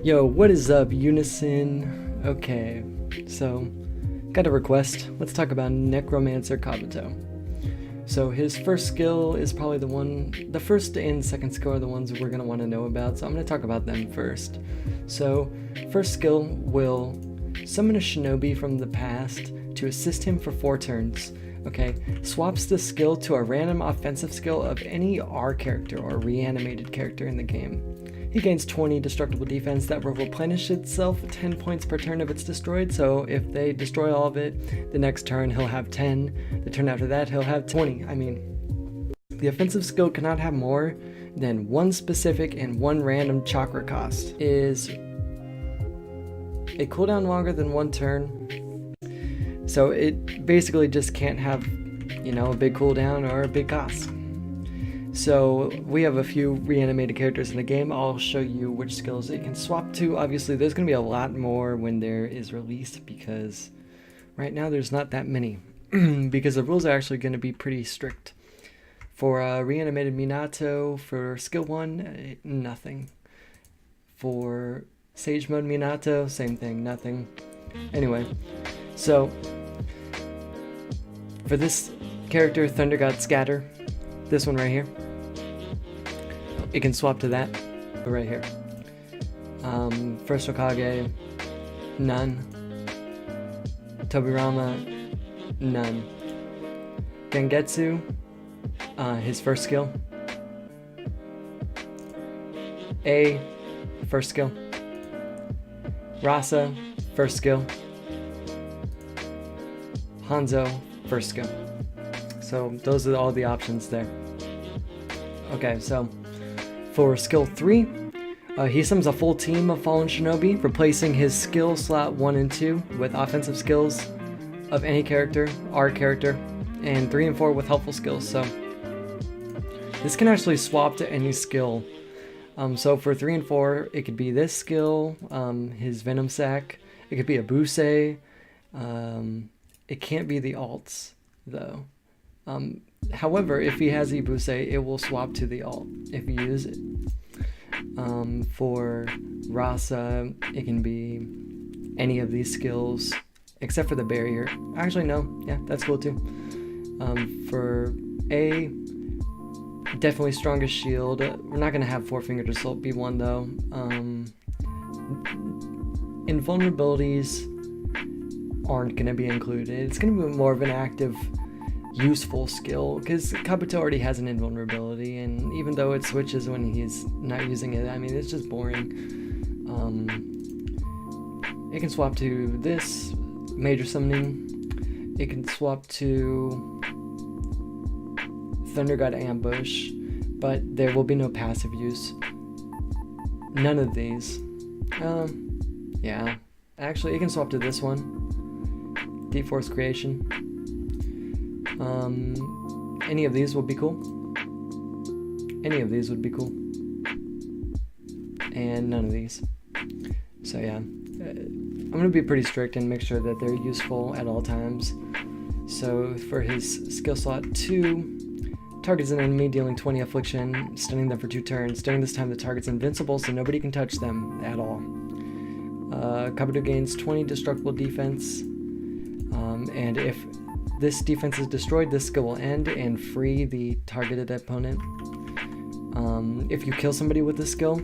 Yo, what is up, Unison? Okay, so, got a request. Let's talk about Necromancer Kabuto. So his first skill is probably the first and second skill are the ones we're going to want to know about, so I'm going to talk about them first. So, first skill will summon a shinobi from the past to assist him for 4 turns. Okay, swaps the skill to a random offensive skill of any R character or reanimated character in the game. He gains 20 destructible defense that will replenish itself 10 points per turn if it's destroyed, so if they destroy all of it, the next turn he'll have 10, the turn after that he'll have 20. The offensive skill cannot have more than 1 specific and 1 random chakra cost. Is a cooldown longer than 1 turn, so it basically just can't have, a big cooldown or a big cost. So we have a few reanimated characters in the game. I'll show you which skills it can swap to. Obviously there's going to be a lot more when there is released, because right now there's not that many because the rules are actually going to be pretty strict. For reanimated Minato, for skill 1, nothing. For Sage Mode Minato, same thing, nothing. Anyway, so for this character, Thunder God Scatter, this one right here, it can swap to that right here. First Hokage, none. Tobirama, none. Gengetsu, his first skill. A, first skill. Rasa, first skill. Hanzo, first skill. So those are all the options there. Okay, so for skill 3, he summons a full team of fallen shinobi, replacing his skill slot 1 and 2 with offensive skills of any character, R character, and 3 and 4 with helpful skills. So this can actually swap to any skill. So for 3 and 4, it could be this skill, his Venom Sac. It could be a Busei. It can't be the alts though. However, if he has Ibusei, it will swap to the alt if you use it. For Rasa, it can be any of these skills except for the barrier. Actually, no, yeah, that's cool too. For A, definitely strongest shield. We're not going to have 4-fingered assault be one though. Invulnerabilities aren't going to be included. It's going to be more of an active, useful skill, because Kabuto already has an invulnerability, and even though it switches when he's not using it, it's just boring. It can swap to this, major summoning. It can swap to Thunder God Ambush, but there will be no passive use. None of these. Yeah. Actually, it can swap to this one. Deep Force Creation. Any of these would be cool. Any of these would be cool. And none of these. So yeah, I'm going to be pretty strict and make sure that they're useful at all times. So for his skill slot 2, targets an enemy dealing 20 affliction, stunning them for 2 turns. During this time the target's invincible, so nobody can touch them at all. Kabuto gains 20 destructible defense, and if this defense is destroyed, this skill will end and free the targeted opponent. If you kill somebody with this skill,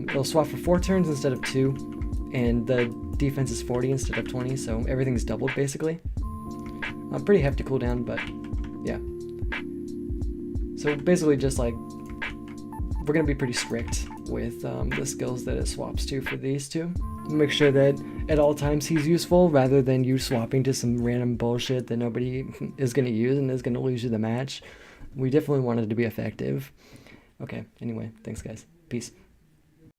it'll swap for 4 turns instead of 2, and the defense is 40 instead of 20, so everything's doubled basically. Pretty hefty cooldown, but yeah. So basically just like, we're going to be pretty strict with the skills that it swaps to for these two. Make sure that at all times he's useful, rather than you swapping to some random bullshit that nobody is going to use and is going to lose you the match. We definitely want it to be effective. Okay, anyway, thanks guys. Peace.